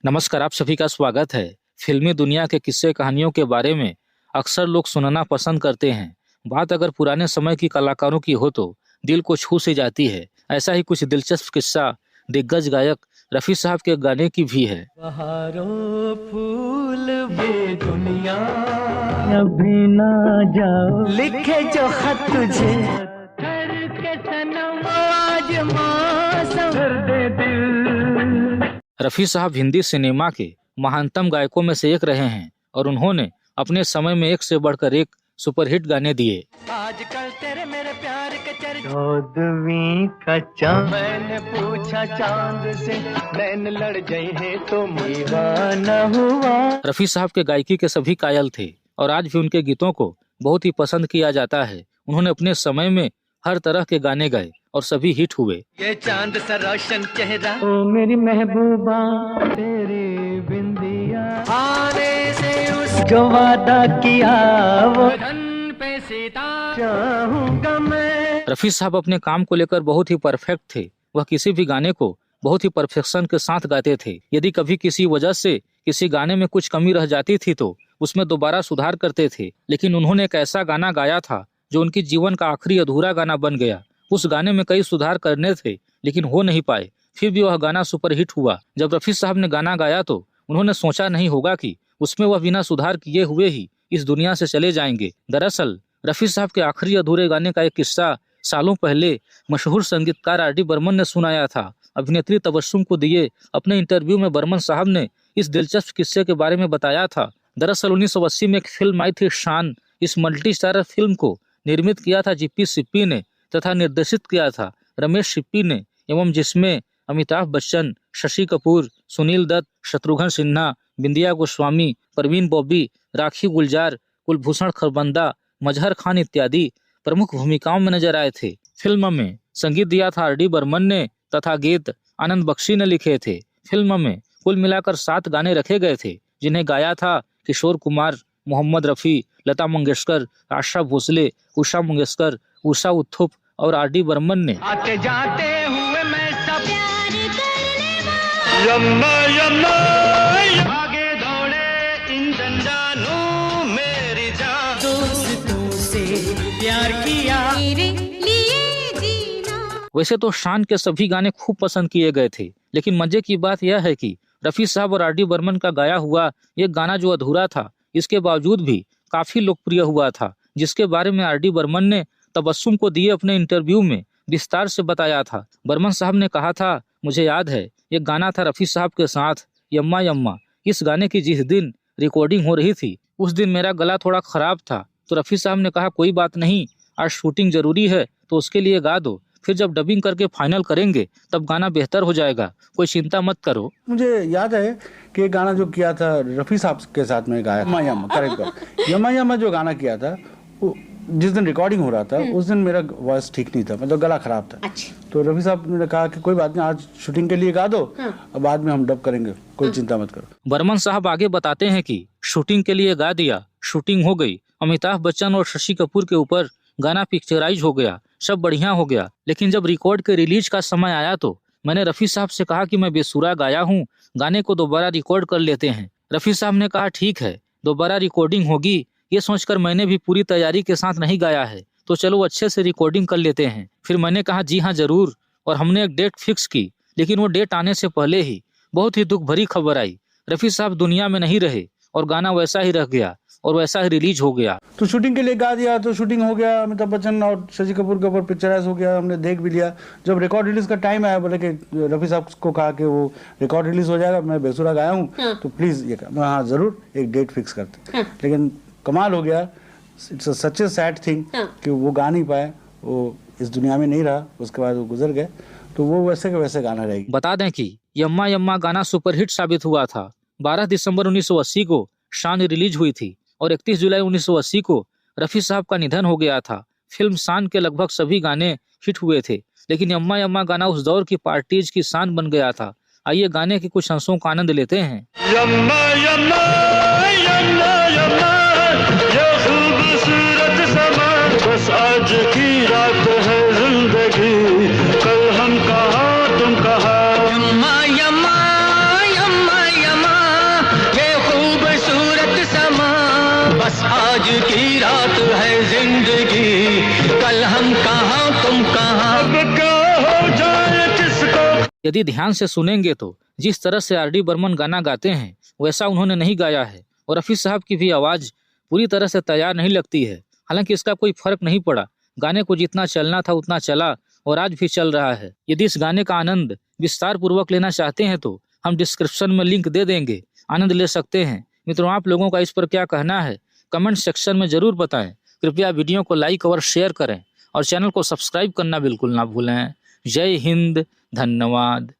नमस्कार, आप सभी का स्वागत है। फिल्मी दुनिया के किस्से कहानियों के बारे में अक्सर लोग सुनना पसंद करते हैं। बात अगर पुराने समय की कलाकारों की हो तो दिल को छू सी जाती है। ऐसा ही कुछ दिलचस्प किस्सा दिग्गज गायक रफी साहब के गाने की भी है। बहारों फूल ये दुनिया अभी ना जाओ, लिखे जो खत तुझे के सनम आज मौसम कर दे दिल। रफी साहब हिंदी सिनेमा के महानतम गायकों में से एक रहे हैं और उन्होंने अपने समय में एक से बढ़कर एक सुपरहिट गाने दिए। आजकल तेरे मेरे प्यार के चौदहवीं का चांद, मैंने पूछा चांद से नैन लड़ गए हैं तो दीवाना हुआ। रफी साहब के गायकी के सभी कायल थे और आज भी उनके गीतों को बहुत ही पसंद किया जाता है। उन्होंने अपने समय में हर तरह के गाने गाए और सभी हिट हुए। ये चांद सा रोशन चेहरा, ओ मेरी महबूबा, तेरी बिंदिया आने से उस जो वादा किया वो धन पे सीता चाहूंगा मैं। रफी साहब अपने काम को लेकर बहुत ही परफेक्ट थे। वह किसी भी गाने को बहुत ही परफेक्शन के साथ गाते थे। यदि कभी किसी वजह से किसी गाने में कुछ कमी रह जाती थी तो उसमें दोबारा सुधार करते थे। लेकिन उन्होंने एक ऐसा गाना गाया था जो उनकी जीवन का आखिरी अधूरा गाना बन गया। उस गाने में कई सुधार करने थे लेकिन हो नहीं पाए, फिर भी वह गाना सुपरहिट हुआ। जब रफी साहब ने गाना गाया तो उन्होंने सोचा नहीं होगा कि उसमें वह बिना सुधार किए हुए ही इस दुनिया से चले जाएंगे। दरअसल रफी साहब के आखिरी अधूरे गाने का एक किस्सा सालों पहले मशहूर संगीतकार आर डी बर्मन ने सुनाया था। अभिनेत्री तबस्सुम को दिए अपने इंटरव्यू में बर्मन साहब ने इस दिलचस्प किस्से के बारे में बताया था। दरअसल 1980 में एक फिल्म आई थी शान। इस मल्टी स्टारर फिल्म को निर्मित किया था जीपी सिप्पी ने तथा निर्देशित किया था रमेश सिप्पी ने, एवं जिसमें अमिताभ बच्चन, शशि कपूर, सुनील दत्त, शत्रुघ्न सिन्हा, बिंदिया गोस्वामी, परवीन बॉबी, राखी गुलजार, कुलभूषण खरबंदा, मजहर खान इत्यादि प्रमुख भूमिकाओं में नजर आए थे। फिल्म में संगीत दिया था आर डी बर्मन ने तथा गीत आनंद बख्शी ने लिखे थे। फिल्म में कुल मिलाकर 7 गाने रखे गए थे जिन्हें गाया था किशोर कुमार, मोहम्मद रफी, लता मंगेशकर, आशा भोसले, उषा मंगेशकर, उषा उत्थुप और आर डी बर्मन ने। आते जाते हुए मैं सब प्यार करने वाला, यम्मा यम्मा आगे दौड़े इन जानू मेरी जान, दोस्तों से प्यार किया मेरे लिए जीना। वैसे तो शान के सभी गाने खूब पसंद किए गए थे, लेकिन मजे की बात यह है कि रफी साहब और आर डी बर्मन का गाया हुआ ये गाना जो अधूरा था इसके बावजूद भी काफी लोकप्रिय हुआ था, जिसके बारे में आर डी बर्मन ने तबस्सुम को दिए अपने इंटरव्यू में विस्तार से बताया था। बर्मन साहब ने कहा था, मुझे याद है ये गाना था रफी साहब के साथ, यम्मा यम्मा। इस गाने की जिस दिन रिकॉर्डिंग हो रही थी उस दिन मेरा गला थोड़ा खराब था, तो रफी साहब ने कहा कोई बात नहीं, आज शूटिंग जरूरी है तो उसके लिए गा दो, फिर जब डबिंग करके फाइनल करेंगे तब गाना बेहतर हो जाएगा, कोई चिंता मत करो। मुझे याद है कि गाना जो किया था रफी साहब के साथ में गाया यम्मा यम्मा, करेक्ट यम्मा यम्मा जो गाना किया था जिस दिन रिकॉर्डिंग हो रहा था उस दिन मेरा वॉइस ठीक नहीं था, मतलब गला खराब था। अच्छा। तो रफी साहब ने कहा कि कोई बात नहीं, आज शूटिंग के लिए गा दो, अब बाद में हम डब करेंगे, कोई चिंता मत करो। बर्मन साहब आगे बताते हैं कि शूटिंग के लिए गा दिया, शूटिंग हो गई, अमिताभ बच्चन और शशि कपूर के ऊपर गाना पिक्चराइज हो गया, सब बढ़िया हो गया। लेकिन जब रिकॉर्ड के रिलीज का समय आया तो मैंने रफी साहब से कहा कि मैं बेसुरा गाया हूँ, गाने को दोबारा रिकॉर्ड कर लेते हैं। रफी साहब ने कहा ठीक है, दोबारा रिकॉर्डिंग होगी, ये सोचकर मैंने भी पूरी तैयारी के साथ नहीं गाया है, तो चलो अच्छे से रिकॉर्डिंग कर लेते हैं। फिर मैंने कहा जी हाँ जरूर, और हमने एक डेट फिक्स की। लेकिन वो डेट आने से पहले ही बहुत ही दुख भरी खबर आई, रफी साहब दुनिया में नहीं रहे और गाना वैसा ही रह गया और वैसा ही रिलीज हो गया। तो शूटिंग के लिए गा दिया, तो शूटिंग हो गया, अमिताभ बच्चन और शशि कपूर के ऊपर पिक्चराइज हो गया, हमने देख भी लिया। जब रिकॉर्ड रिलीज का टाइम आया, बोले कि रफी साहब को कहा कि वो रिकॉर्ड रिलीज हो जाएगा, मैं बेसुरा गाया हूँ, तो प्लीज ये कहा, हाँ जरूर एक डेट फिक्स करते। लेकिन कमाल हो गया, it's such A sad thing कि वो गा नहीं पाए, वो इस दुनिया में नहीं रहा, उसके बाद वो गुजर गए, तो वो वैसे के वैसे गाना रहेगी। बता दें कि यम्मा यम्मा गाना सुपरहिट साबित हुआ था। 12 दिसंबर 1980 को शान रिलीज हुई थी और 31 जुलाई 1980 को रफी साहब का निधन हो गया था। फिल्म शान के लगभग सभी गाने हिट हुए थे, लेकिन यम्मा यम्मा गाना उस दौर की पार्टीज की शान बन गया था। आइए गाने के कुछ अंशों का आनंद लेते हैं। यम्मा यम्मा यम्मा यम्मा, ये खूबसूरत समा, बस आज की रात है जिंदगी, कल हम कहाँ तुम कहाँ। यम्मा यम्मा यम्मा यम्मा बस आज की रात है जिंदगी, कल हम कहाँ तुम कहाँ, अब क्या हो जाए किसको। यदि ध्यान से सुनेंगे तो जिस तरह से आर डी बर्मन गाना गाते हैं वैसा उन्होंने नहीं गाया है, और रफ़ी साहब की भी आवाज़ पूरी तरह से तैयार नहीं लगती है। हालांकि इसका कोई फर्क नहीं पड़ा, गाने को जितना चलना था उतना चला और आज भी चल रहा है। यदि इस गाने का आनंद विस्तार पूर्वक लेना चाहते हैं तो हम डिस्क्रिप्शन में लिंक दे देंगे, आनंद ले सकते हैं। मित्रों, आप लोगों का इस पर क्या कहना है कमेंट सेक्शन में जरूर बताएं। कृपया वीडियो को लाइक और शेयर करें और चैनल को सब्सक्राइब करना बिल्कुल ना भूलें। जय हिंद, धन्यवाद।